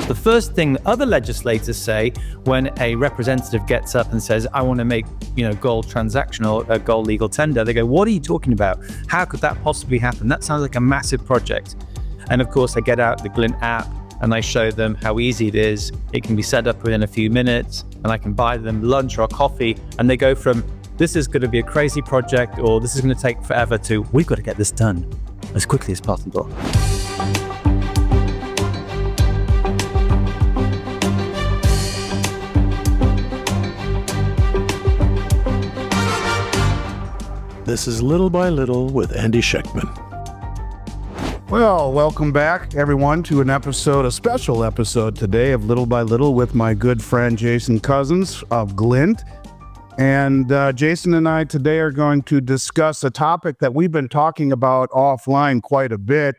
The first thing that other legislators say when a representative gets up and says, I want to make, gold transactional, gold legal tender, they go, what are you talking about? How could that possibly happen? That sounds like a massive project. And of course, I get out the Glint app and I show them how easy it is. It can be set up within a few minutes and I can buy them lunch or coffee. And they go from, this is going to be a crazy project or this is going to take forever to, we've got to get this done as quickly as possible. This is Little by Little with Andy Schectman. Well, welcome back, everyone, to a special episode today of Little by Little with my good friend Jason Cozens of Glint. And Jason and I today are going to discuss a topic that we've been talking about offline quite a bit,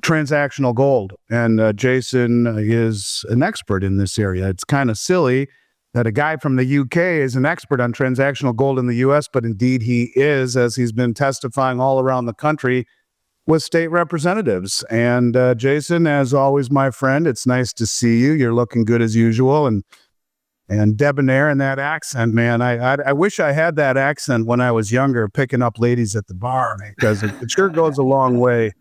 transactional gold. And Jason is an expert in this area. It's kind of silly that a guy from the UK is an expert on transactional gold in the US, but indeed he is, as he's been testifying all around the country with state representatives. And Jason, as always, my friend, it's nice to see you. You're looking good as usual and debonair in that accent, man. I wish I had that accent when I was younger, picking up ladies at the bar, because it sure goes a long way.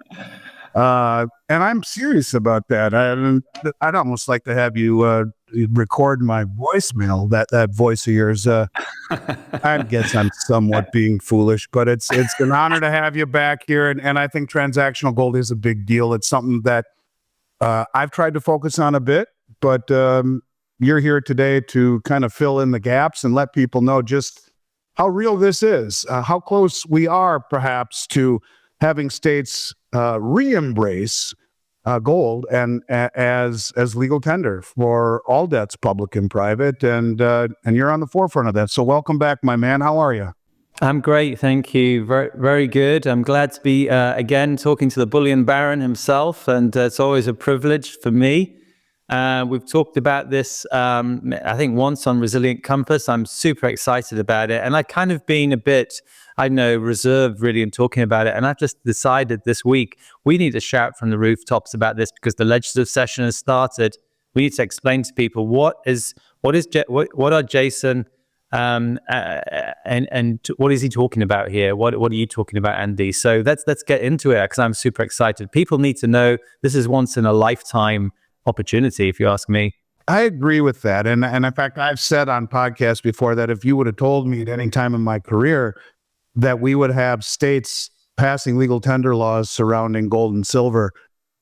And I'm serious about that. I'd almost like to have you record my voicemail, that voice of yours. I guess I'm somewhat being foolish, but it's an honor to have you back here. And I think transactional gold is a big deal. It's something that I've tried to focus on a bit, but you're here today to kind of fill in the gaps and let people know just how real this is, how close we are perhaps to having states re-embrace gold and as legal tender for all debts, public and private, and you're on the forefront of that. So welcome back, my man. How are you? I'm great, thank you. Very, very good. I'm glad to be again talking to the bullion baron himself, and it's always a privilege for me. We've talked about this, I think, once on Resilient Compass. I'm super excited about it, and I've kind of been a bit, reserved really in talking about it. And I've just decided this week we need to shout from the rooftops about this because the legislative session has started. We need to explain to people what are Jason and what is he talking about here? What are you talking about, Andy? So let's get into it because I'm super excited. People need to know this is once in a lifetime opportunity, if you ask me. I agree with that. And in fact, I've said on podcasts before that if you would have told me at any time in my career that we would have states passing legal tender laws surrounding gold and silver,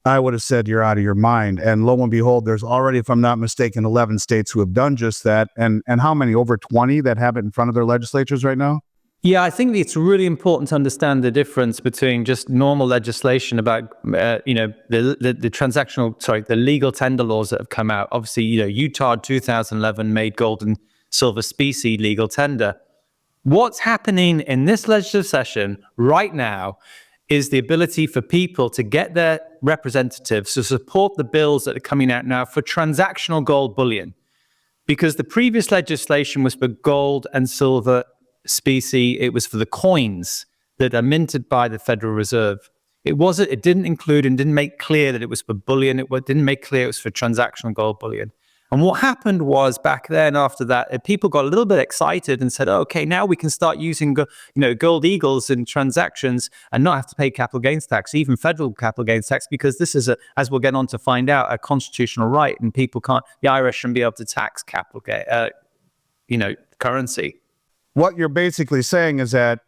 I would have said you're out of your mind. And lo and behold, there's already, if I'm not mistaken, 11 states who have done just that. And how many? Over 20 that have it in front of their legislatures right now? Yeah, I think it's really important to understand the difference between just normal legislation about, the legal tender laws that have come out. Obviously, Utah 2011 made gold and silver specie legal tender. What's happening in this legislative session right now is the ability for people to get their representatives to support the bills that are coming out now for transactional gold bullion. Because the previous legislation was for gold and silver specie, it was for the coins that are minted by the Federal Reserve. It didn't include and didn't make clear that it was for bullion. It didn't make clear it was for transactional gold bullion. And what happened was back then, after that, people got a little bit excited and said, okay, now we can start using gold eagles in transactions and not have to pay capital gains tax, even federal capital gains tax, because this is, as we'll get on to find out, a constitutional right, and the IRS shouldn't be able to tax capital currency. What you're basically saying is that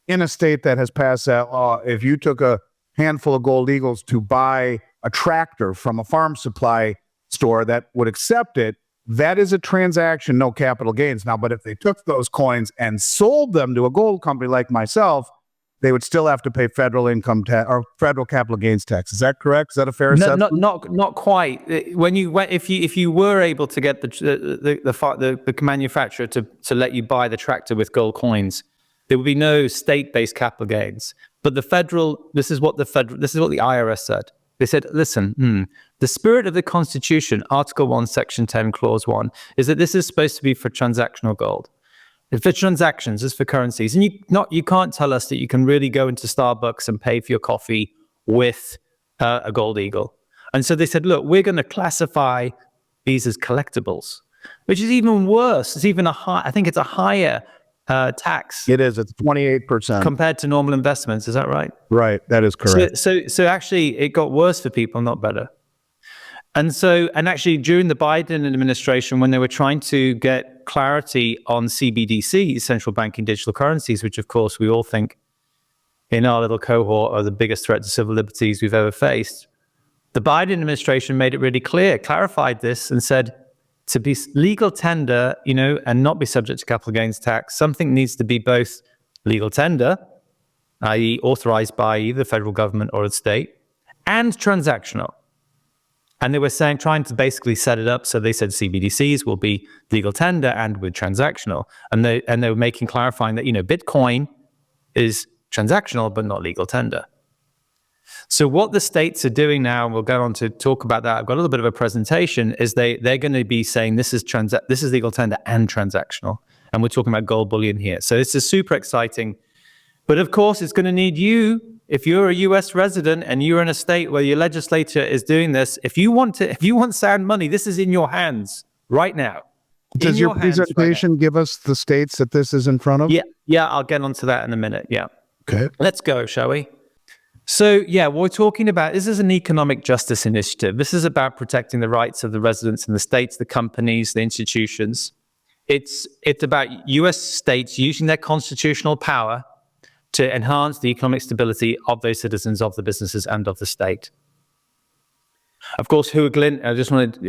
in a state that has passed that law, if you took a handful of gold eagles to buy a tractor from a farm supply store that would accept it, that is a transaction, no capital gains. Now, but if they took those coins and sold them to a gold company like myself, they would still have to pay federal income tax or federal capital gains tax. Is that correct? Is that a fair assessment? Not quite. If you were able to get the manufacturer to let you buy the tractor with gold coins, there would be no state-based capital gains. But this is what the IRS said. They said, listen, the spirit of the Constitution, Article 1, Section 10, Clause 1, is that this is supposed to be for transactional gold. It's for transactions, it's for currencies. And you can't tell us that you can really go into Starbucks and pay for your coffee with a gold eagle. And so they said, look, we're going to classify these as collectibles, which is even worse. It's even I think it's a higher tax. It is. It's 28%. Compared to normal investments. Is that right? Right. That is correct. So actually it got worse for people, not better. And actually during the Biden administration, when they were trying to get clarity on CBDCs, central banking digital currencies, which of course we all think in our little cohort are the biggest threat to civil liberties we've ever faced, the Biden administration made it really clear, clarified this and said, to be legal tender, and not be subject to capital gains tax, something needs to be both legal tender, i.e. authorized by either the federal government or the state, and transactional. And they were trying to basically set it up. So they said CBDCs will be legal tender and with transactional. And they were clarifying that, Bitcoin is transactional, but not legal tender. So what the states are doing now, and we'll go on to talk about that, I've got a little bit of a presentation, is they're going to be saying this is legal tender and transactional. And we're talking about gold bullion here. So this is super exciting. But of course, it's going to need you, if you're a US resident and you're in a state where your legislature is doing this, if you want sound money, this is in your hands right now. Does your presentation give us the states that this is in front of? Yeah, I'll get onto that in a minute. Yeah. Okay. Let's go, shall we? So what we're talking about, this is an economic justice initiative. This is about protecting the rights of the residents in the states, the companies, the institutions. It's about US states using their constitutional power to enhance the economic stability of those citizens, of the businesses, and of the state. Of course, who are Glint?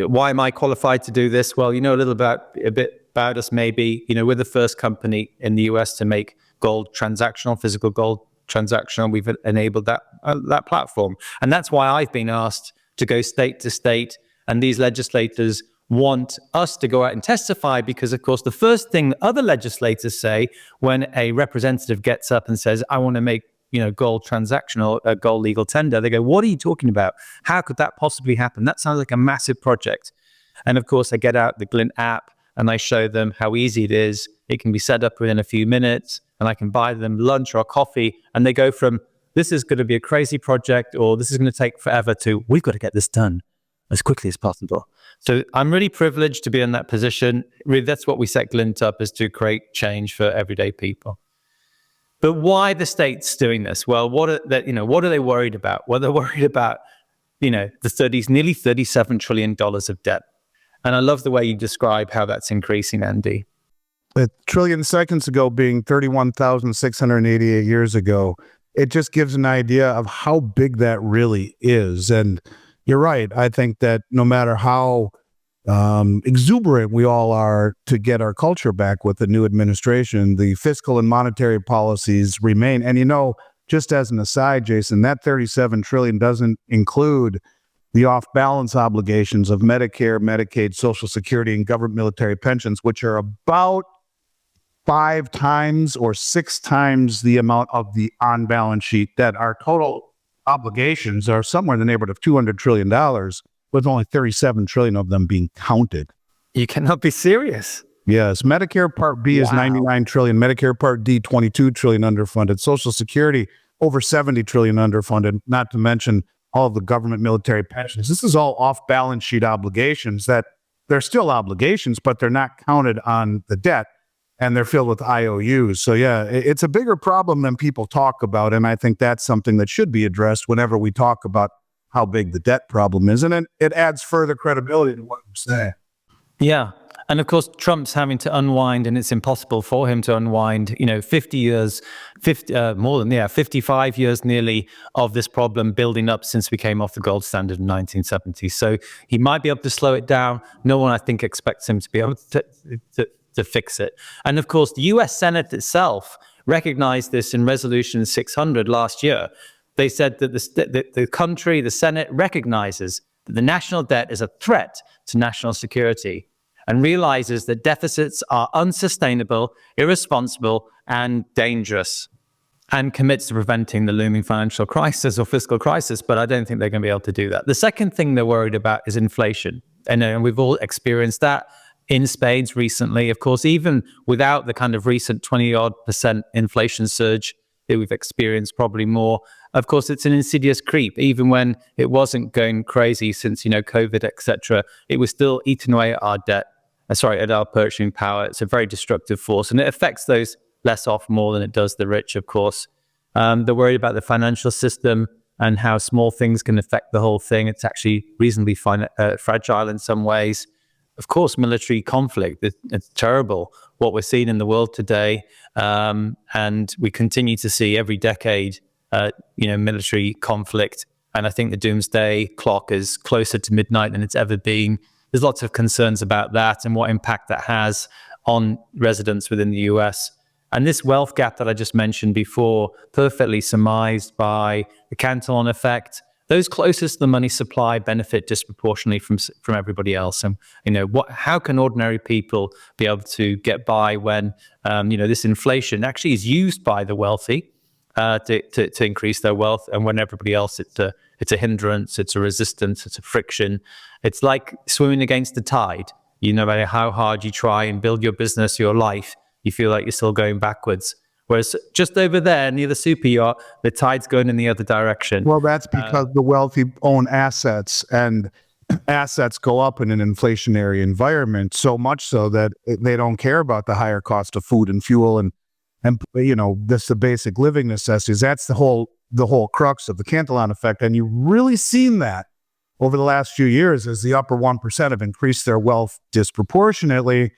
Why am I qualified to do this? Well, a bit about us maybe. We're the first company in the US to make gold transactional, physical gold transactional. We've enabled that platform. And that's why I've been asked to go state to state. And these legislators want us to go out and testify because, of course, the first thing other legislators say when a representative gets up and says, I want to make gold transactional, gold legal tender, they go, what are you talking about? How could that possibly happen? That sounds like a massive project. And of course, I get out the Glint app and I show them how easy it is. It can be set up within a few minutes and I can buy them lunch or coffee. And they go from, this is going to be a crazy project or this is going to take forever to, we've got to get this done as quickly as possible. So I'm really privileged to be in that position. Really, that's what we set Glint up, is to create change for everyday people. But why the states doing this? Well, what are they worried about? Well, they're worried about, nearly $37 trillion of debt. And I love the way you describe how that's increasing, Andy. A trillion seconds ago being 31,688 years ago, it just gives an idea of how big that really is. And you're right. I think that no matter how exuberant we all are to get our culture back with the new administration, the fiscal and monetary policies remain. And just as an aside, Jason, that 37 trillion doesn't include the off-balance obligations of Medicare, Medicaid, Social Security, and government military pensions, which are about 5 times or 6 times the amount of the on-balance sheet debt. Our total obligations are somewhere in the neighborhood of $200 trillion, with only 37 trillion of them being counted. You cannot be serious. Yes. Medicare Part B is 99 trillion. Medicare Part D, 22 trillion underfunded. Social Security, over 70 trillion underfunded, not to mention all of the government military pensions. This is all off-balance sheet obligations that they're still obligations, but they're not counted on the debt, and they're filled with IOUs. So yeah, it's a bigger problem than people talk about, and I think that's something that should be addressed whenever we talk about how big the debt problem is, and it adds further credibility to what we say. Yeah. And of course, Trump's having to unwind, and it's impossible for him to unwind, 55 years nearly of this problem building up since we came off the gold standard in 1970. So he might be able to slow it down. No one, I think, expects him to be able to fix it. And of course, the US Senate itself recognized this in Resolution 600 last year. They said that the Senate recognizes that the national debt is a threat to national security and realizes that deficits are unsustainable, irresponsible, and dangerous, and commits to preventing the looming financial crisis or fiscal crisis, but I don't think they're going to be able to do that. The second thing they're worried about is inflation, and we've all experienced that in spades recently. Of course, even without the kind of recent 20-odd% inflation surge that we've experienced, probably more, of course, it's an insidious creep. Even when it wasn't going crazy since, COVID, etc., it was still eating away at our debt. At our purchasing power. It's a very destructive force, and it affects those less off more than it does the rich, of course. They're worried about the financial system and how small things can affect the whole thing. It's actually reasonably fragile in some ways. Of course, military conflict, it's terrible what we're seeing in the world today. And we continue to see every decade, military conflict. And I think the doomsday clock is closer to midnight than it's ever been. There's lots of concerns about that and what impact that has on residents within the US. And this wealth gap that I just mentioned before, perfectly surmised by the Cantillon effect, those closest to the money supply benefit disproportionately from everybody else. And, how can ordinary people be able to get by when, this inflation actually is used by the wealthy to increase their wealth, and when everybody else, it's a hindrance, it's a resistance, it's a friction. It's like swimming against the tide. No matter how hard you try and build your business, your life, you feel like you're still going backwards. Whereas just over there near the super yacht, the tide's going in the other direction. Well, that's because the wealthy own assets, and assets go up in an inflationary environment, so much so that they don't care about the higher cost of food and fuel and this the basic living necessities. That's the whole crux of the Cantillon effect. And you've really seen that over the last few years as the upper 1% have increased their wealth disproportionately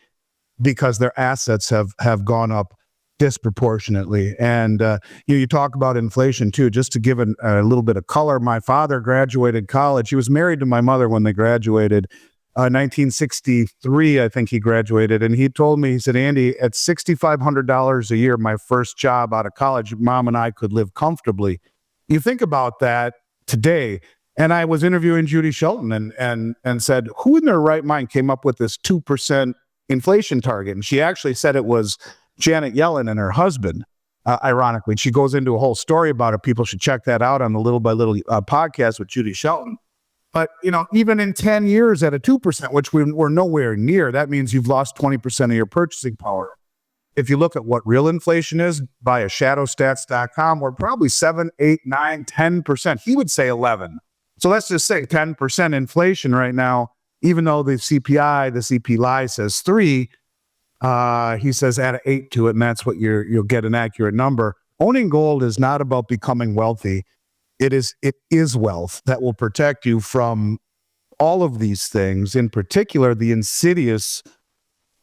because their assets have gone up disproportionately. And you talk about inflation too, just to give a little bit of color. My father graduated college. He was married to my mother when they graduated. 1963, I think he graduated. And he told me, he said, Andy, at $6,500 a year, my first job out of college, Mom and I could live comfortably. You think about that today. And I was interviewing Judy Shelton and said, who in their right mind came up with this 2% inflation target? And she actually said it was Janet Yellen and her husband, ironically. She goes into a whole story about it. People should check that out on the Little by Little podcast with Judy Shelton. But, even in 10 years at a 2%, which we're nowhere near, that means you've lost 20% of your purchasing power. If you look at what real inflation is via shadowstats.com, we're probably 7, 8, 9, 10%. He would say 11. So let's just say 10% inflation right now, even though the CPI, the CPI says 3, he says add an 8 to it, and that's what you'll get an accurate number. Owning gold is not about becoming wealthy. It is wealth that will protect you from all of these things, in particular the insidious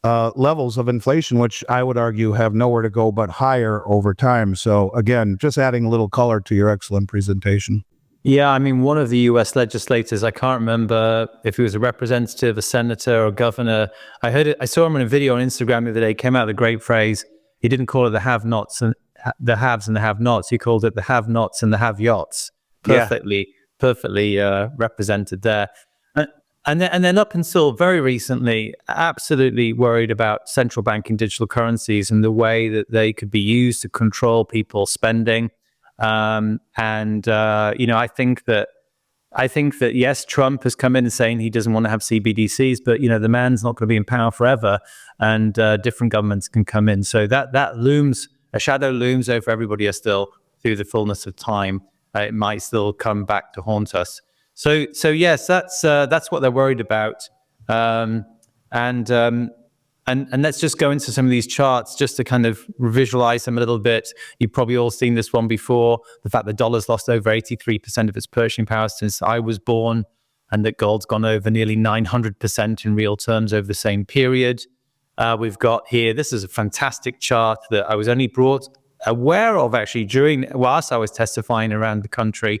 levels of inflation, which I would argue have nowhere to go but higher over time. So again, just adding a little color to your excellent presentation. Yeah, I mean, one of the US legislators, I can't remember if he was a representative, a senator, or governor. I saw him in a video on Instagram the other day, came out with a great phrase. He didn't call it the have-nots and the haves and the have-nots. He called it the have-nots and the have-yachts. Perfectly represented there. And then up until very recently, absolutely worried about central banking digital currencies and the way that they could be used to control people's spending. I think that yes, Trump has come in and saying he doesn't want to have CBDCs, but the man's not going to be in power forever, and different governments can come in. So that looms, a shadow looms over everybody still through the fullness of time. It might still come back to haunt us. So yes, that's what they're worried about. And let's just go into some of these charts just to kind of visualize them a little bit. You've probably all seen this one before, the fact that dollar's lost over 83% of its purchasing power since I was born, and that gold's gone over nearly 900% in real terms over the same period. We've got here, this is a fantastic chart that I was only brought aware of actually whilst I was testifying around the country.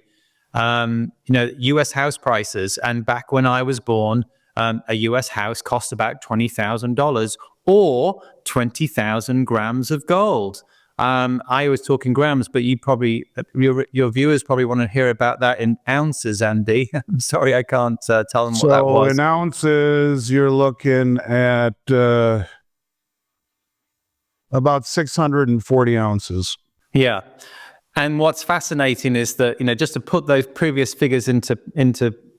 US house prices, and back when I was born, a US house cost about $20,000 or 20,000 grams of gold. I was talking grams, but your viewers probably want to hear about that in ounces, Andy. I'm sorry, I can't tell them what that was. So in ounces, you're looking at about 640 ounces. Yeah. And what's fascinating is that, just to put those previous figures into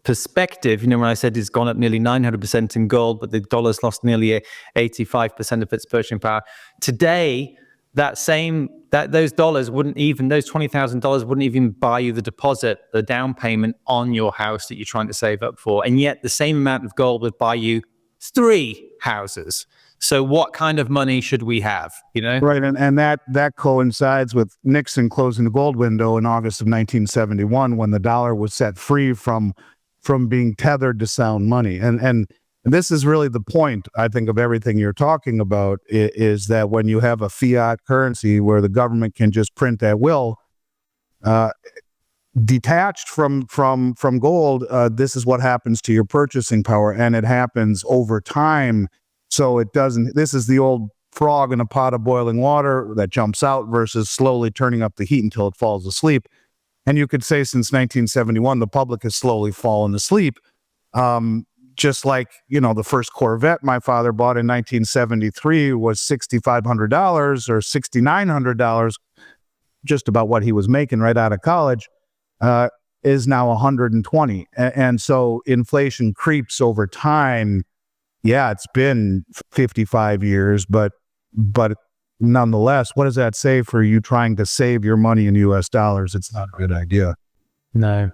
perspective, when I said it's gone up nearly 900% in gold, but the dollar's lost nearly 85% of its purchasing power. Today, those dollars wouldn't even, those $20,000 wouldn't even buy you the deposit, the down payment on your house that you're trying to save up for. And yet the same amount of gold would buy you 3 houses. So what kind of money should we have, Right, and that coincides with Nixon closing the gold window in August of 1971, when the dollar was set free from being tethered to sound money. And this is really the point, I think, of everything you're talking about, is that when you have a fiat currency where the government can just print at will, detached from gold, this is what happens to your purchasing power, and it happens over time. So it doesn't, this is the old frog in a pot of boiling water that jumps out versus slowly turning up the heat until it falls asleep. And you could say since 1971, the public has slowly fallen asleep. Just like, the first Corvette my father bought in 1973 was $6,500 or $6,900, just about what he was making right out of college, is now 120. And so inflation creeps over time. Yeah, it's been 55 years, but nonetheless, what does that say for you trying to save your money in US dollars? It's not a good idea. No.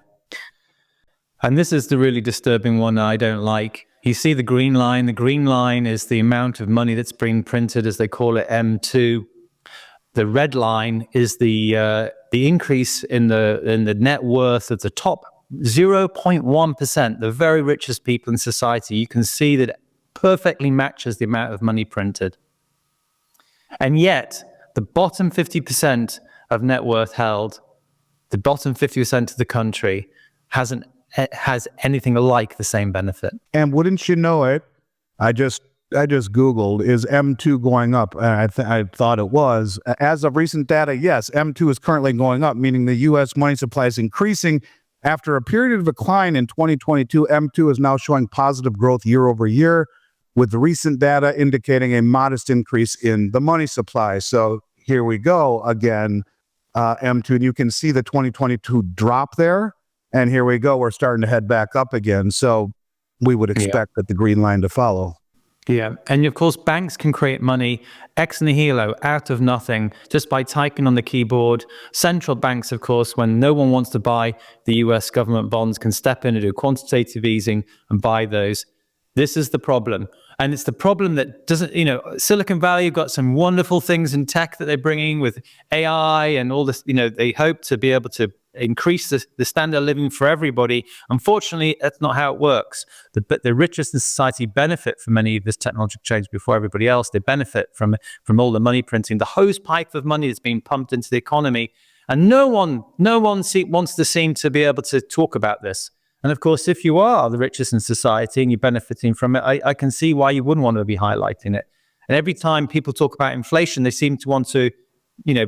And this is the really disturbing one I don't like. You see the green line. The green line is the amount of money that's being printed, as they call it, M2. The red line is the increase in the net worth of the top 0.1%, the very richest people in society. You can see that it perfectly matches the amount of money printed. And yet, the bottom 50% of net worth held, the bottom 50% of the country, has anything like the same benefit. And wouldn't you know it, I just Googled, is M2 going up? I thought it was. As of recent data, yes, M2 is currently going up, meaning the U.S. money supply is increasing. After a period of decline in 2022, M2 is now showing positive growth year over year, with the recent data indicating a modest increase in the money supply. So here we go again, M2. And you can see the 2022 drop there. And here we go. We're starting to head back up again. So we would expect that the green line to follow. Yeah. And of course, banks can create money ex nihilo, out of nothing, just by typing on the keyboard. Central banks, of course, when no one wants to buy the US government bonds, can step in and do quantitative easing and buy those. This is the problem. And it's the problem that doesn't, Silicon Valley got some wonderful things in tech that they're bringing with AI and all this. They hope to be able to increase the standard of living for everybody. Unfortunately, that's not how it works. The richest in society benefit from any of this technological change before everybody else. They benefit from all the money printing, the hose pipe of money that's being pumped into the economy. And no one wants to seem to be able to talk about this. And of course, if you are the richest in society and you're benefiting from it, I can see why you wouldn't want to be highlighting it. And every time people talk about inflation, they seem to want to,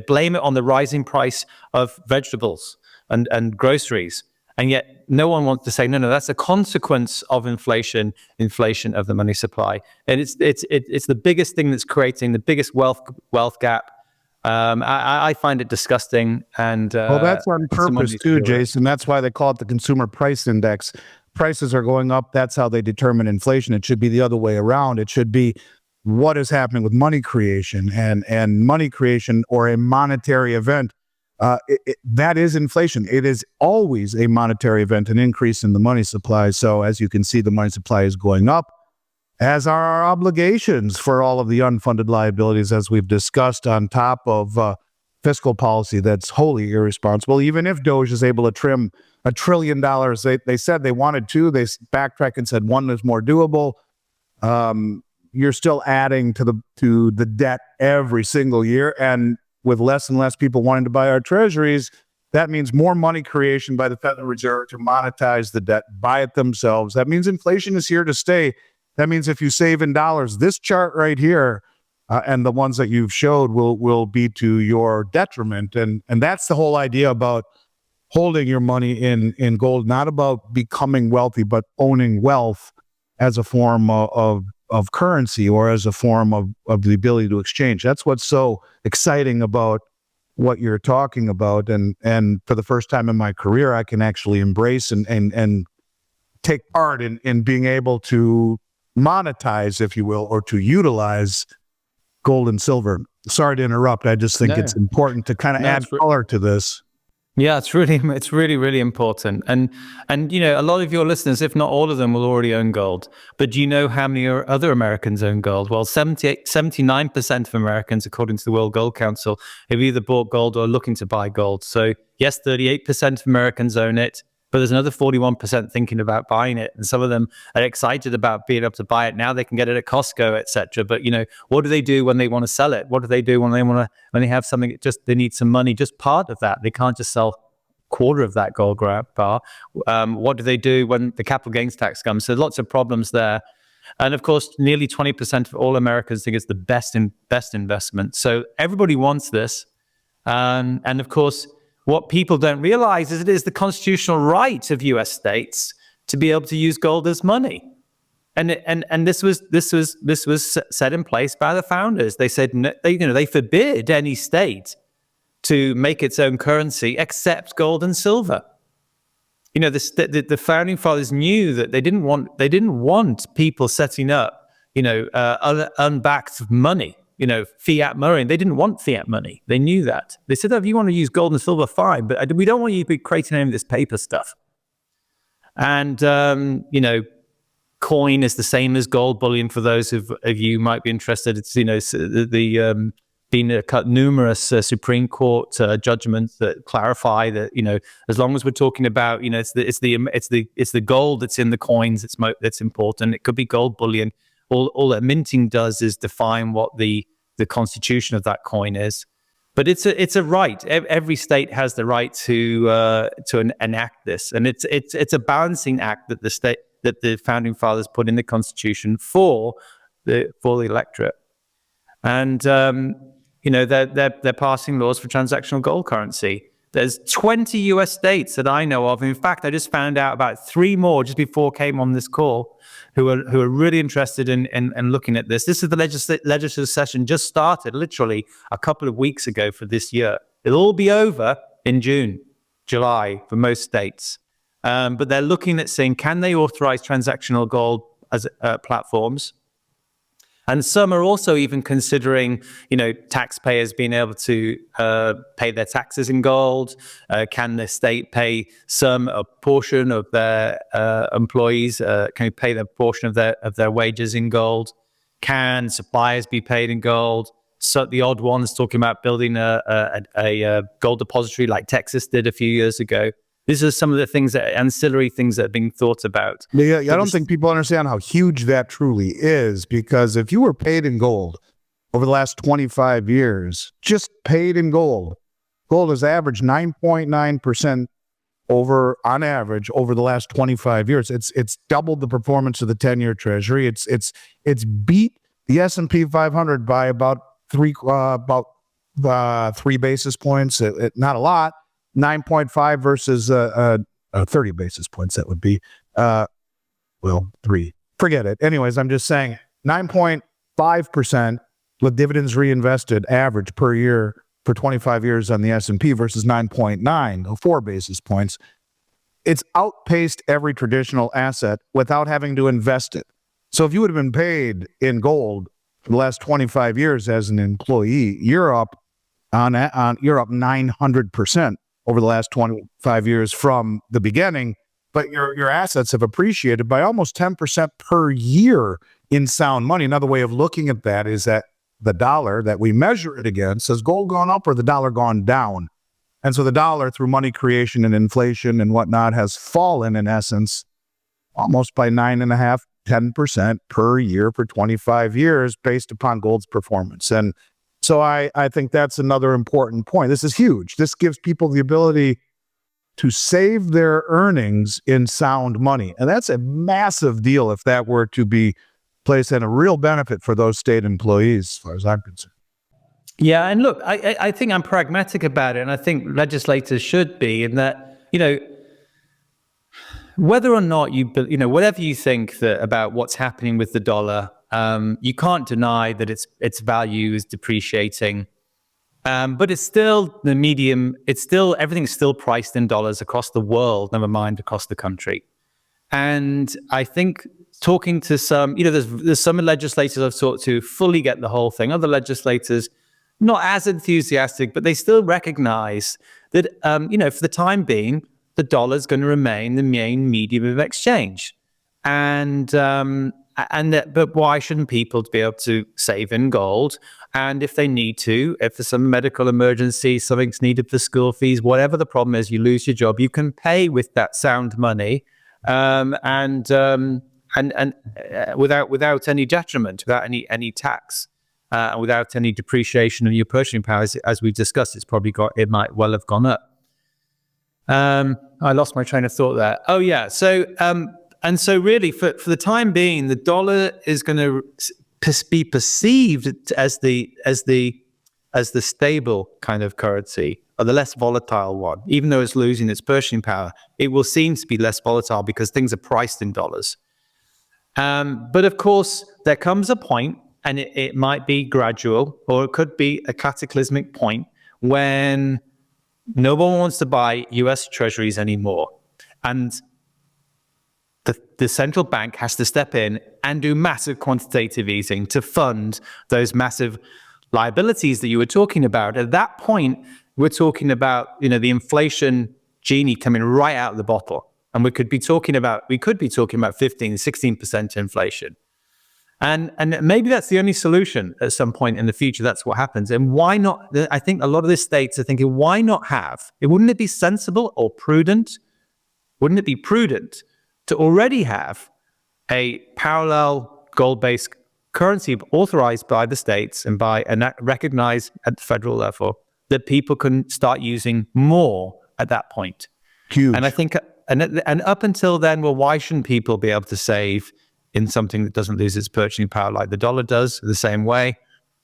blame it on the rising price of vegetables and groceries. And yet no one wants to say, no, that's a consequence of inflation of the money supply. And it's the biggest thing that's creating the biggest wealth gap. I find it disgusting. And well, that's on purpose too, Jason. That's why they call it the consumer price index. Prices are going up. That's how they determine inflation. It should be the other way around. It should be what is happening with money creation, and money creation, or a monetary event. That is inflation. It is always a monetary event, an increase in the money supply. So as you can see, the money supply is going up, as are our obligations for all of the unfunded liabilities, as we've discussed, on top of fiscal policy that's wholly irresponsible. Even if DOGE is able to trim $1 trillion, they said they wanted to. They backtracked and said one is more doable. You're still adding to the debt every single year, and with less and less people wanting to buy our treasuries, that means more money creation by the Federal Reserve to monetize the debt, buy it themselves. That means inflation is here to stay. That means if you save in dollars, this chart right here, and the ones that you've showed will be to your detriment. And that's the whole idea about holding your money in gold, not about becoming wealthy, but owning wealth as a form of currency, or as a form of the ability to exchange. That's what's so exciting about what you're talking about. And for the first time in my career, I can actually embrace and take part in being able to monetize, if you will, or to utilize gold and silver. sorry to interrupt. I just think No. it's important to kind of add color to this. Yeah, it's really, really important. And a lot of your listeners, if not all of them, will already own gold. But do you know how many other Americans own gold? Well, 79% of Americans, according to the World Gold Council, have either bought gold or are looking to buy gold. So yes, 38% of Americans own it, but there's another 41% thinking about buying it. And some of them are excited about being able to buy it. Now they can get it at Costco, etc. But, what do they do when they want to sell it? What do they do when they have something, they need some money, just part of that? They can't just sell a quarter of that gold bar. What do they do when the capital gains tax comes? So lots of problems there. And of course, nearly 20% of all Americans think it's the best investment. So everybody wants this. And of course, what people don't realize is it is the constitutional right of U.S. states to be able to use gold as money, and this was set in place by the founders. They said they forbid any state to make its own currency except gold and silver. The founding fathers knew that they didn't want people setting up unbacked money. Fiat money. They didn't want fiat money. They knew that. They said, if you want to use gold and silver, fine, but we don't want you to be creating any of this paper stuff. And, coin is the same as gold bullion for those of you who might be interested. It's, been numerous Supreme Court judgments that clarify that, as long as we're talking about, it's the gold that's in the coins that's important. It could be gold bullion. All that minting does is define what the constitution of that coin is, but it's a right. Every state has the right to enact this, and it's a balancing act that the founding fathers put in the Constitution for the electorate, and they're passing laws for transactional gold currency. There's 20 U.S. states that I know of. In fact, I just found out about 3 more just before I came on this call who are really interested in looking at this. This is the legislative session just started literally a couple of weeks ago for this year. It'll all be over in July for most states. But they're looking at saying, can they authorize transactional gold as platforms? And some are also even considering, taxpayers being able to pay their taxes in gold. Can the state pay a portion of their employees? Can pay their portion of their wages in gold? Can suppliers be paid in gold? So the odd ones talking about building a gold depository like Texas did a few years ago. These are some of the ancillary things that are being thought about. Yeah, I don't think people understand how huge that truly is, because if you were paid in gold over the last 25 years, just paid in gold has averaged 9.9% on average over the last 25 years. It's doubled the performance of the 10-year Treasury. It's beat the S&P 500 by about 3 basis points. Not a lot. 9.5 versus 30 basis points. That would be 3. Forget it. Anyways, I'm just saying 9.5% with dividends reinvested average per year for 25 years on the S&P versus 9.9, 4 basis points. It's outpaced every traditional asset without having to invest it. So if you would have been paid in gold for the last 25 years as an employee, you're up 900% over the last 25 years from the beginning, but your assets have appreciated by almost 10% per year in sound money. Another way of looking at that is that the dollar that we measure it against, has gold gone up or the dollar gone down? And so the dollar, through money creation and inflation and whatnot, has fallen in essence almost by 9.5%, 10% per year for 25 years based upon gold's performance. And so I think that's another important point. This is huge. This gives people the ability to save their earnings in sound money. And that's a massive deal if that were to be placed in a real benefit for those state employees, as far as I'm concerned. Yeah, and look, I think I'm pragmatic about it, and I think legislators should be, in that, whether or not whatever you think about what's happening with the dollar, you can't deny that its value is depreciating, but it's still everything's still priced in dollars across the world, never mind across the country. And I think talking to some, there's some legislators I've talked to fully get the whole thing. Other legislators not as enthusiastic, but they still recognize that, for the time being, the dollar is going to remain the main medium of exchange. But why shouldn't people be able to save in gold? And if they need to, if there's some medical emergency, something's needed for school fees, whatever the problem is, you lose your job, you can pay with that sound money, without any detriment, without any tax, without any depreciation of your purchasing power. As we've discussed, it might well have gone up. I lost my train of thought there. Oh yeah, so really, for the time being, the dollar is going to be perceived as the stable kind of currency, or the less volatile one. Even though it's losing its purchasing power, it will seem to be less volatile because things are priced in dollars. But of course, there comes a point, and it might be gradual, or it could be a cataclysmic point, when no one wants to buy US treasuries anymore. And the central bank has to step in and do massive quantitative easing to fund those massive liabilities that you were talking about. At that point, we're talking about, the inflation genie coming right out of the bottle. And we could be talking about 15, 16% inflation. And maybe that's the only solution at some point in the future. That's what happens. And why not? I think a lot of the states are thinking, why not wouldn't it be sensible or prudent? Wouldn't it be prudent to already have a parallel gold-based currency authorized by the states and recognized at the federal level, that people can start using more at that point? Huge. And I think, and up until then, well, why shouldn't people be able to save in something that doesn't lose its purchasing power like the dollar does, the same way,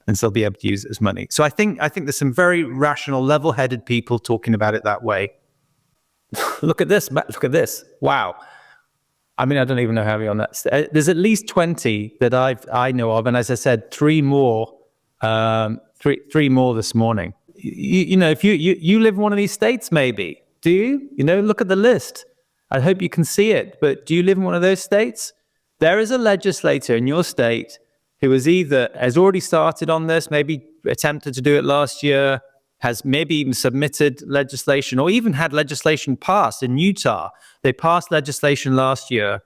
and still be able to use it as money? So I think there's some very rational, level-headed people talking about it that way. Look at this. Wow. I mean, I don't even know how we're on that. There's at least 20 that I know of, and as I said, three more this morning. If you live in one of these states, maybe, do you? Look at the list. I hope you can see it. But do you live in one of those states? There is a legislator in your state who has already started on this, maybe attempted to do it last year, has maybe even submitted legislation, or even had legislation passed in Utah. They passed legislation last year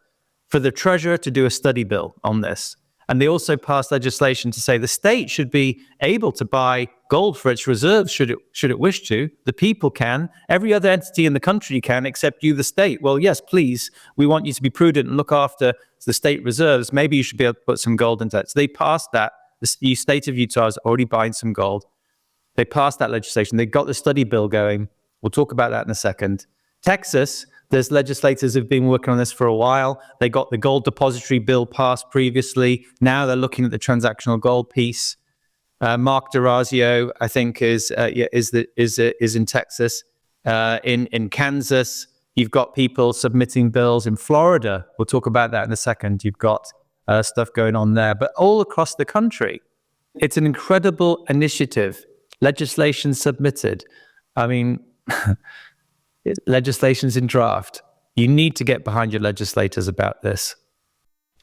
for the treasurer to do a study bill on this. And they also passed legislation to say the state should be able to buy gold for its reserves should it wish to. The people can. Every other entity in the country can, except you, the state. Well, yes, please, we want you to be prudent and look after the state reserves. Maybe you should be able to put some gold into that. So they passed that. The state of Utah is already buying some gold. They passed that legislation. They got the study bill going. We'll talk about that in a second. Texas, there's legislators who've been working on this for a while. They got the gold depository bill passed previously. Now they're looking at the transactional gold piece. Mark DeRazio, I think, is in Texas. In Kansas, you've got people submitting bills. In Florida, we'll talk about that in a second. You've got stuff going on there. But all across the country, it's an incredible initiative. Legislation submitted. I mean, legislation's in draft. You need to get behind your legislators about this.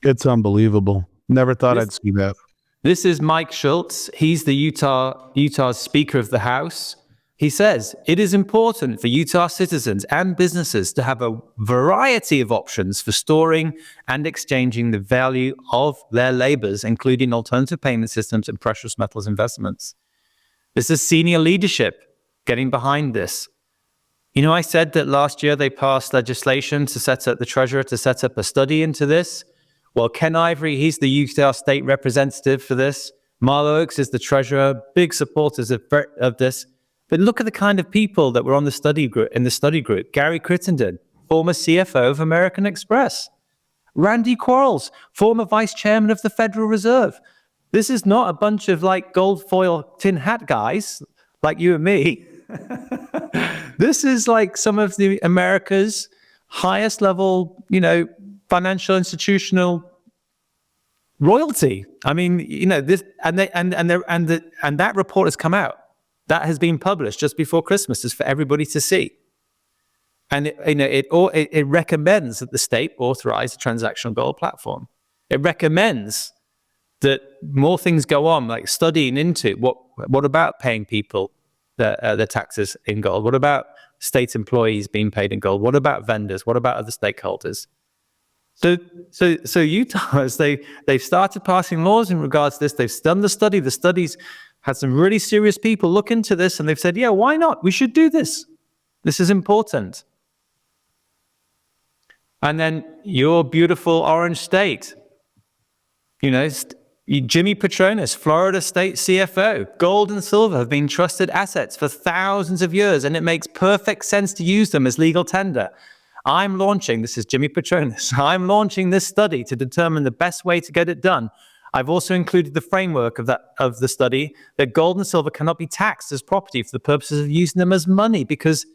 It's unbelievable. Never thought I'd see that. This is Mike Schultz. He's the Utah's Speaker of the House. He says, it is important for Utah citizens and businesses to have a variety of options for storing and exchanging the value of their labors, including alternative payment systems and precious metals investments. This is senior leadership getting behind this. I said that last year they passed legislation to set up the treasurer to set up a study into this. Well, Ken Ivory, he's the Utah state representative for this. Marlo Oaks is the treasurer, big supporters of this. But look at the kind of people that were on the study group. Gary Crittenden, former CFO of American Express. Randy Quarles, former vice chairman of the Federal Reserve. This is not a bunch of gold foil tin hat guys like you and me. This is some of the America's highest level, financial institutional royalty. I mean, this and that report has come out. That has been published just before Christmas. Is for everybody to see. And it recommends that the state authorize a transactional gold platform. It recommends that more things go on, like studying into what about paying people the taxes in gold? What about state employees being paid in gold? What about vendors? What about other stakeholders? So Utah, they've started passing laws in regards to this. They've done the study. The studies had some really serious people look into this, and they've said, yeah, why not? We should do this. This is important. And then your beautiful orange state, Jimmy Patronis, Florida State CFO, gold and silver have been trusted assets for thousands of years, and it makes perfect sense to use them as legal tender. This is Jimmy Patronis, I'm launching this study to determine the best way to get it done. I've also included the framework of the study that gold and silver cannot be taxed as property for the purposes of using them as money, because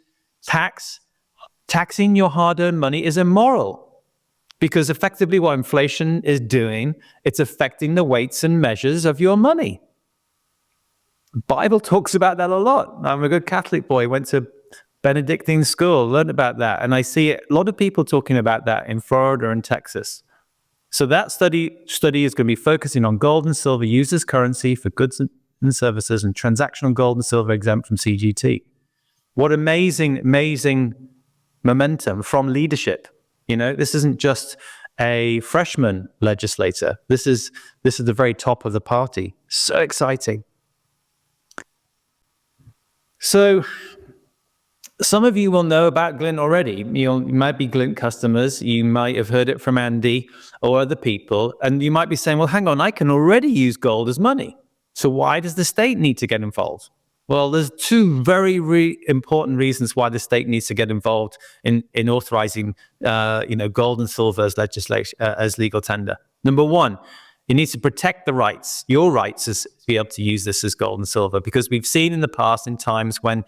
taxing your hard-earned money is immoral. Because effectively what inflation is doing, it's affecting the weights and measures of your money. The Bible talks about that a lot. I'm a good Catholic boy, went to Benedictine school, learned about that. And I see a lot of people talking about that in Florida and Texas. So that study is going to be focusing on gold and silver used as currency for goods and services, and transactional gold and silver exempt from CGT. What amazing momentum from leadership. This isn't just a freshman legislator. This is the very top of the party. So exciting. So some of you will know about Glint already. You might be Glint customers. You might have heard it from Andy or other people. And you might be saying, well, hang on, I can already use gold as money. So why does the state need to get involved? Well, there's two very important reasons why the state needs to get involved in authorizing, gold and silver as legislation, as legal tender. Number one, it needs to protect your rights to be able to use this as gold and silver, because we've seen in the past, in times when,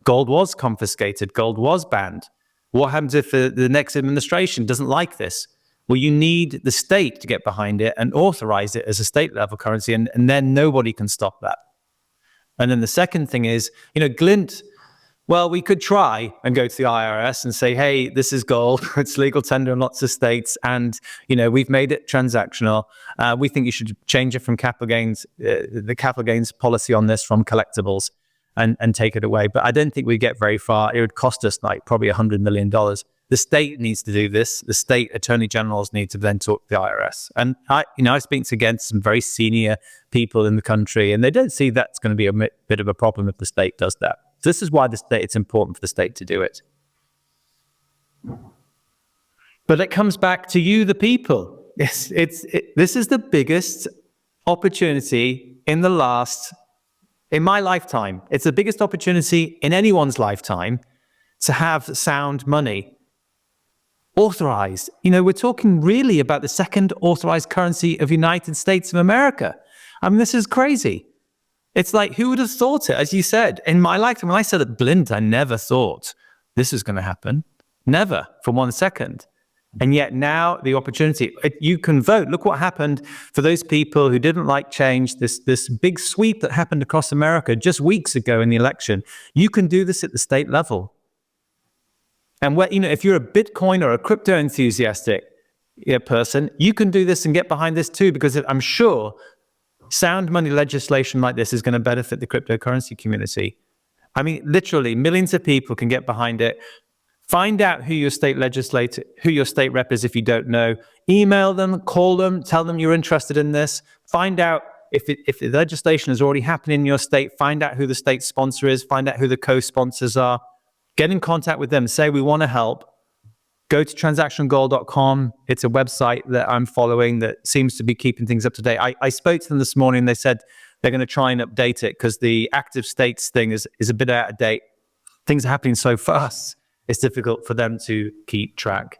gold was confiscated, gold was banned. What happens if the next administration doesn't like this? Well, you need the state to get behind it and authorize it as a state level currency, and then nobody can stop that. And then the second thing is, Glint, well, we could try and go to the IRS and say, hey, this is gold. It's legal tender in lots of states. And, we've made it transactional. We think you should change it from capital gains, the capital gains policy on this from collectibles, and take it away. But I don't think we'd get very far. It would cost us probably $100 million. The state needs to do this. The state attorney generals need to then talk to the IRS. And I speak to some very senior people in the country, and they don't see that's going to be a bit of a problem if the state does that. So this is why it's important for the state to do it. But it comes back to you, the people. This is the biggest opportunity in my lifetime. It's the biggest opportunity in anyone's lifetime to have sound money authorized. We're talking really about the second authorized currency of the United States of America. I mean, this is crazy. It's like, who would have thought it? As you said, in my lifetime, when I said at Glint, I never thought this was going to happen. Never, for 1 second. And yet now the opportunity, you can vote. Look what happened for those people who didn't like change, this big sweep that happened across America just weeks ago in the election. You can do this at the state level. And if you're a Bitcoin or a crypto enthusiastic person, you can do this and get behind this too, because I'm sure sound money legislation like this is going to benefit the cryptocurrency community. I mean, literally millions of people can get behind it. Find out who your state rep is if you don't know. Email them, call them, tell them you're interested in this. Find out if the legislation is already happening in your state. Find out who the state sponsor is. Find out who the co-sponsors are. Get in contact with them. Say, we want to help. Go to transactionalgold.com. It's a website that I'm following that seems to be keeping things up to date. I spoke to them this morning. They said they're going to try and update it because the active states thing is a bit out of date. Things are happening so fast, it's difficult for them to keep track.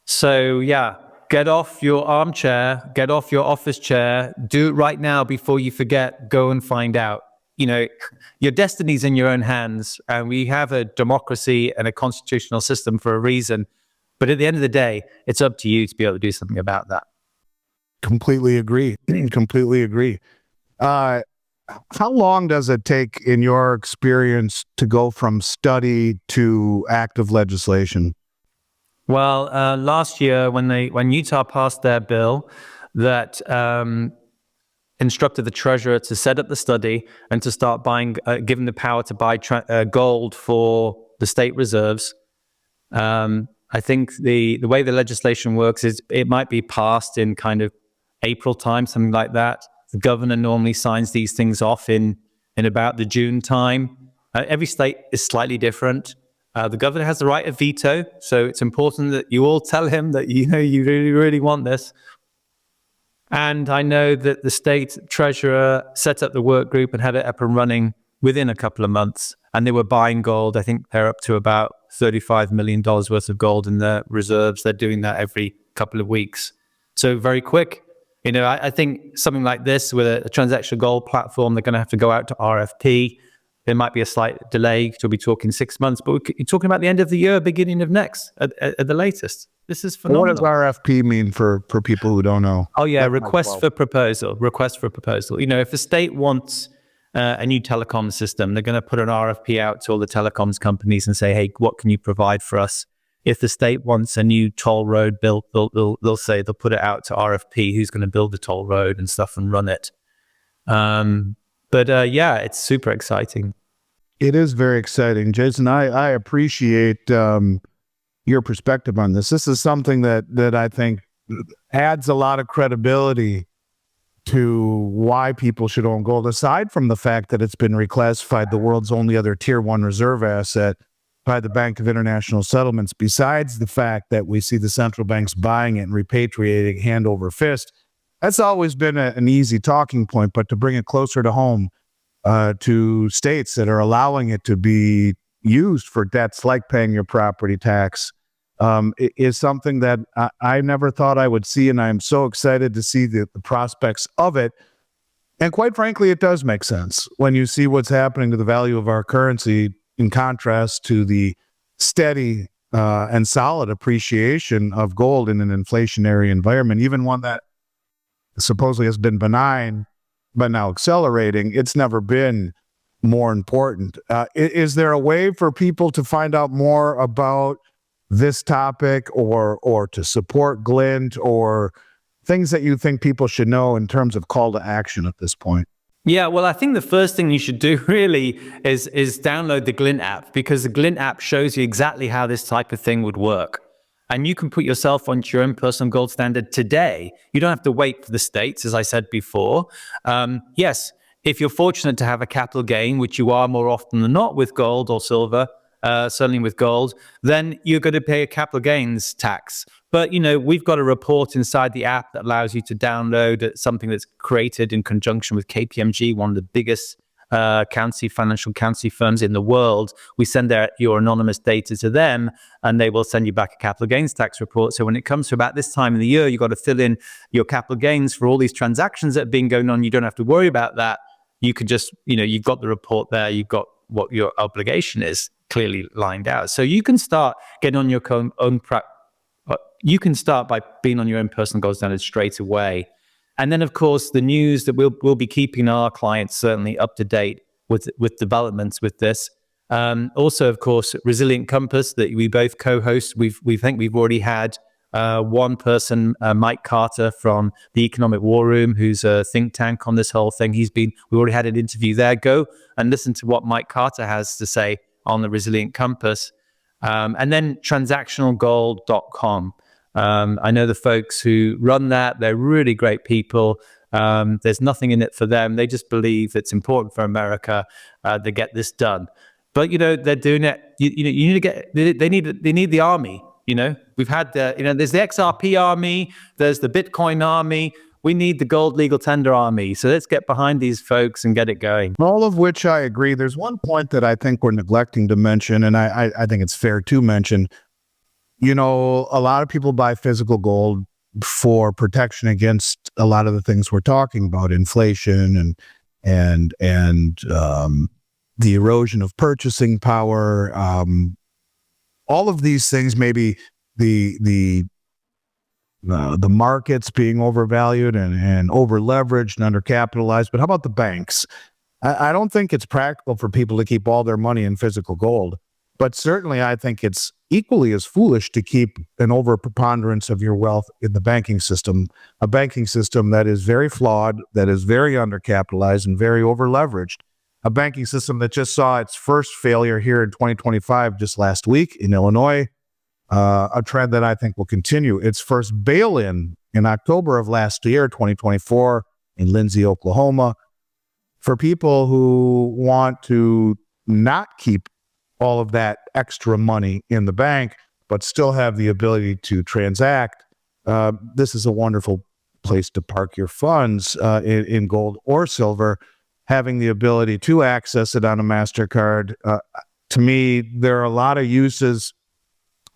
So yeah, get off your armchair, get off your office chair. Do it right now before you forget. Go and find out. Your destiny's in your own hands, and we have a democracy and a constitutional system for a reason. But at the end of the day, it's up to you to be able to do something about that. Completely agree. Completely agree. How long does it take, in your experience, to go from study to active legislation? Well, last year when Utah passed their bill, that instructed the treasurer to set up the study and to start buying, given the power to buy gold for the state reserves. I think the way the legislation works is it might be passed in kind of April time, something like that. The governor normally signs these things off in about the June time. Every state is slightly different. The governor has the right of veto, so it's important that you all tell him that you really, really want this. And I know that the state treasurer set up the work group and had it up and running within a couple of months. And they were buying gold. I think they're up to about $35 million worth of gold in their reserves. They're doing that every couple of weeks. So very quick. I think something like this with a transactional gold platform, they're going to have to go out to RFP. There might be a slight delay. So we'll be talking 6 months, but you're talking about the end of the year, beginning of next at the latest. This is phenomenal. What does RFP mean for people who don't know? Oh, yeah, request for proposal. If the state wants a new telecom system, they're going to put an RFP out to all the telecoms companies and say, hey, what can you provide for us? If the state wants a new toll road built, they'll put it out to RFP, who's going to build the toll road and stuff and run it. Yeah, it's super exciting. It is very exciting. Jason, I appreciate your perspective on this. This is something that I think adds a lot of credibility to why people should own gold, aside from the fact that it's been reclassified the world's only other tier 1 reserve asset by the Bank of International Settlements, besides the fact that we see the central banks buying it and repatriating hand over fist. That's always been an easy talking point, but to bring it closer to home to states that are allowing it to be used for debts like paying your property tax is something that I never thought I would see, and I'm so excited to see the prospects of it. And quite frankly, it does make sense when you see what's happening to the value of our currency in contrast to the steady and solid appreciation of gold in an inflationary environment, even one that supposedly has been benign but now accelerating. It's never been more important. Is there a way for people to find out more about this topic or to support Glint, or things that you think people should know in terms of call to action at this point? Yeah, well, I think the first thing you should do really is download the Glint app, because the Glint app shows you exactly how this type of thing would work. And you can put yourself onto your own personal gold standard today. You don't have to wait for the states, as I said before. Yes, if you're fortunate to have a capital gain, which you are more often than not with gold or silver, certainly with gold, then you're going to pay a capital gains tax. But, we've got a report inside the app that allows you to download something that's created in conjunction with KPMG, one of the biggest financial accountancy firms in the world. We send your anonymous data to them, and they will send you back a capital gains tax report. So when it comes to about this time of the year, you've got to fill in your capital gains for all these transactions that have been going on. You don't have to worry about that. You could just, you've got the report there. You've got what your obligation is clearly lined out. So you can start getting on your own you can start by being on your own personal gold standard straight away. And then, of course, the news that we'll be keeping our clients certainly up to date with developments with this. Also, of course, Resilient Compass that we both co-host. We think we've already had one person, Mike Carter from the Economic War Room, who's a think tank on this whole thing. We already had an interview there. Go and listen to what Mike Carter has to say on the Resilient Compass. And then transactionalgold.com. I know the folks who run that. They're really great people. There's nothing in it for them. They just believe it's important for America to get this done. But they're doing it. You need to get. They need the army. We've had there's the XRP army. There's the Bitcoin army. We need the gold legal tender army. So let's get behind these folks and get it going. All of which I agree. There's one point that I think we're neglecting to mention, and I think it's fair to mention. A lot of people buy physical gold for protection against a lot of the things we're talking about, inflation and the erosion of purchasing power. All of these things, maybe the markets being overvalued and over leveraged and undercapitalized. But how about the banks? I don't think it's practical for people to keep all their money in physical gold. But certainly, I think it's equally as foolish to keep an overpreponderance of your wealth in the banking system, a banking system that is very flawed, that is very undercapitalized and very overleveraged, a banking system that just saw its first failure here in 2025 just last week in Illinois, a trend that I think will continue. Its first bail-in October of last year, 2024, in Lindsay, Oklahoma, for people who want to not keep all of that extra money in the bank, but still have the ability to transact. This is a wonderful place to park your funds in gold or silver, having the ability to access it on a MasterCard. To me, there are a lot of uses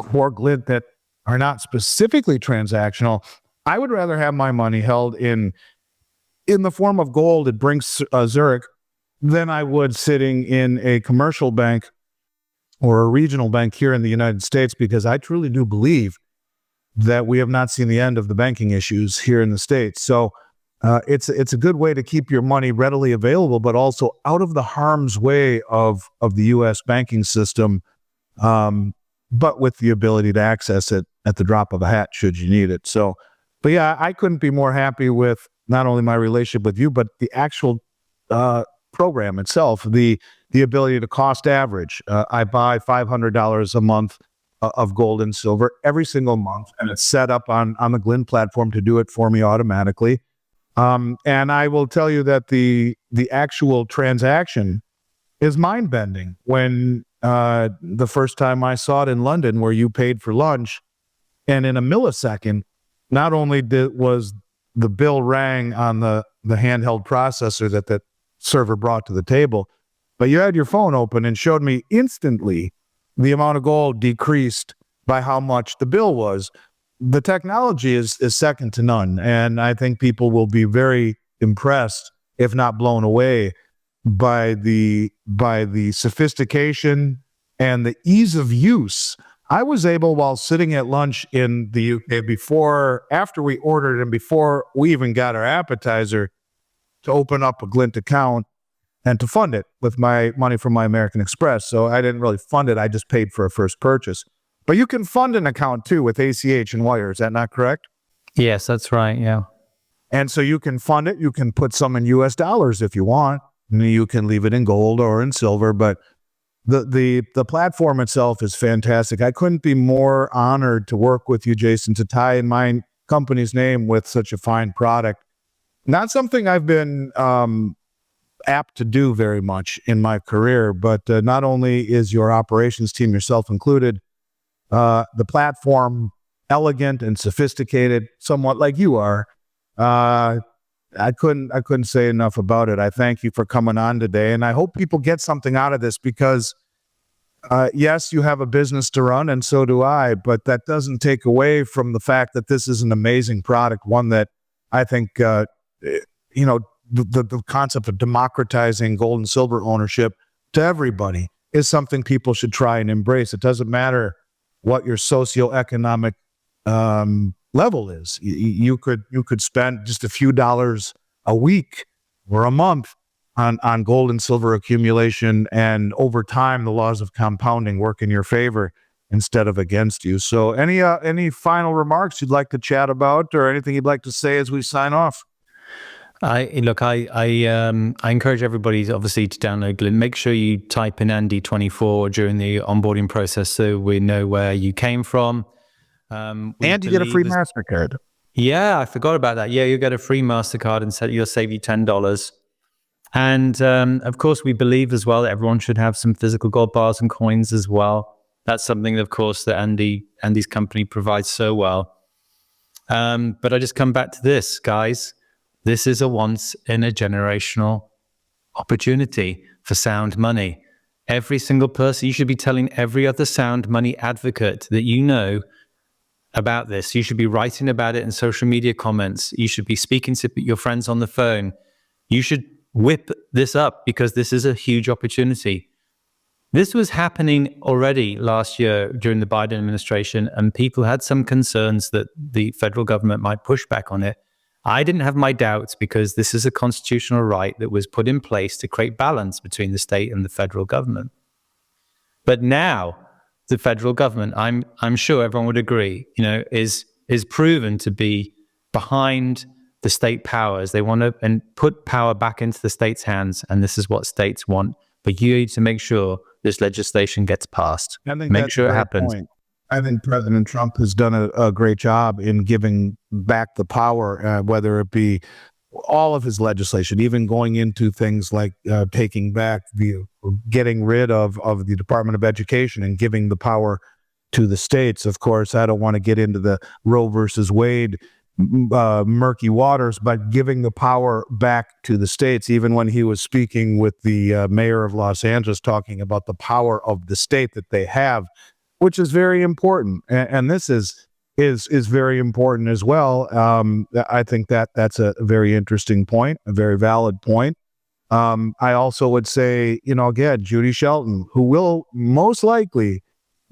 for Glint that are not specifically transactional. I would rather have my money held in the form of gold at Brinks Zurich than I would sitting in a commercial bank or a regional bank here in the United States, because I truly do believe that we have not seen the end of the banking issues here in the States. So it's a good way to keep your money readily available, but also out of the harm's way of the U.S. banking system, but with the ability to access it at the drop of a hat should you need it. So, but yeah, I couldn't be more happy with not only my relationship with you, but the actual program itself, the ability to cost average. I buy $500 a month of gold and silver every single month, and it's set up on the Glint platform to do it for me automatically. And I will tell you that the actual transaction is mind-bending. When the first time I saw it in London, where you paid for lunch, and in a millisecond, not only was the bill rang on the handheld processor that server brought to the table, but you had your phone open and showed me instantly the amount of gold decreased by how much the bill was. The technology is second to none, and I think people will be very impressed, if not blown away, by the sophistication and the ease of use. I was able, while sitting at lunch in the UK, after we ordered and before we even got our appetizer, to open up a Glint account and to fund it with my money from my American Express. So I didn't really fund it. I just paid for a first purchase. But you can fund an account too with ACH and wire. Is that not correct? Yes, that's right. Yeah. And so you can fund it. You can put some in US dollars if you want. You can leave it in gold or in silver. But the platform itself is fantastic. I couldn't be more honored to work with you, Jason, to tie in my company's name with such a fine product. Not something I've been apt to do very much in my career, but not only is your operations team, yourself included, the platform elegant and sophisticated, somewhat like you are. I couldn't say enough about it. I thank you for coming on today, and I hope people get something out of this, because yes, you have a business to run, and so do I, but that doesn't take away from the fact that this is an amazing product, one that I think the concept of democratizing gold and silver ownership to everybody is something people should try and embrace. It doesn't matter what your socioeconomic level is. You could spend just a few dollars a week or a month on gold and silver accumulation, and over time, the laws of compounding work in your favor instead of against you. So any final remarks you'd like to chat about, or anything you'd like to say as we sign off? I encourage everybody, obviously, to download Glint. Make sure you type in Andy24 during the onboarding process so we know where you came from. And you get a free MasterCard. Yeah, I forgot about that. Yeah, you'll get a free MasterCard and you'll save you $10. And of course, we believe as well that everyone should have some physical gold bars and coins as well. That's something, of course, that Andy's company provides so well. But I just come back to this, guys. This is a once-in-a-generational opportunity for sound money. Every single person, you should be telling every other sound money advocate that you know about this. You should be writing about it in social media comments. You should be speaking to your friends on the phone. You should whip this up, because this is a huge opportunity. This was happening already last year during the Biden administration, and people had some concerns that the federal government might push back on it. I didn't have my doubts, because this is a constitutional right that was put in place to create balance between the state and the federal government. But now the federal government, I'm sure everyone would agree, is proven to be behind the state powers. They want to and put power back into the states' hands, and this is what states want. But you need to make sure this legislation gets passed. Make sure it happens. I think President Trump has done a great job in giving back the power, whether it be all of his legislation, even going into things like taking back getting rid of the Department of Education and giving the power to the states. Of course, I don't want to get into the Roe versus Wade murky waters, but giving the power back to the states. Even when he was speaking with the mayor of Los Angeles, talking about the power of the state that they have, which is very important. And this is very important as well. I think that's a very interesting point, a very valid point. I also would say, again, Judy Shelton, who will most likely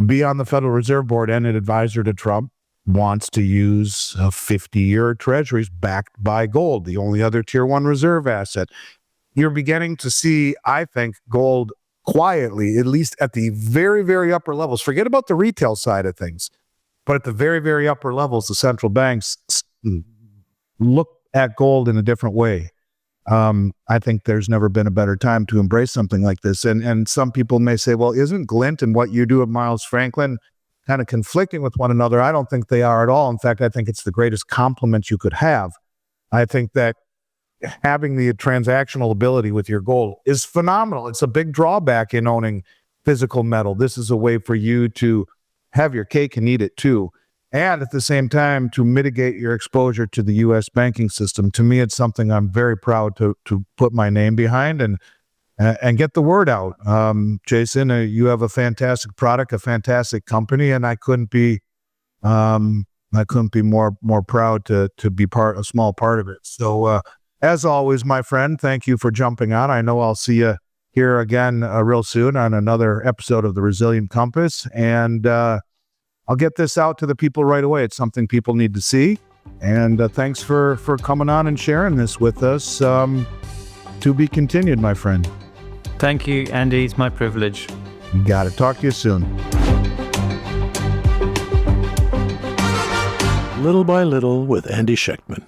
be on the Federal Reserve Board and an advisor to Trump, wants to use 50-year treasuries backed by gold, the only other tier 1 reserve asset. You're beginning to see, I think, gold quietly, at least at the very, very upper levels. Forget about the retail side of things, but at the very, very upper levels, the central banks look at gold in a different way. I think there's never been a better time to embrace something like this. And some people may say, well, isn't Glint and what you do at Miles Franklin kind of conflicting with one another? I don't think they are at all. In fact, I think it's the greatest compliment you could have. I think that having the transactional ability with your gold is phenomenal. It's a big drawback in owning physical metal. This is a way for you to have your cake and eat it too. And at the same time, to mitigate your exposure to the U.S. banking system. To me, it's something I'm very proud to put my name behind and get the word out. Jason, you have a fantastic product, a fantastic company, and I couldn't be more proud to be a small part of it. So, as always, my friend, thank you for jumping on. I know I'll see you here again real soon on another episode of The Resilient Compass, and I'll get this out to the people right away. It's something people need to see, and thanks for coming on and sharing this with us. To be continued, my friend. Thank you, Andy. It's my privilege. Got it. Talk to you soon. Little by Little with Andy Schectman.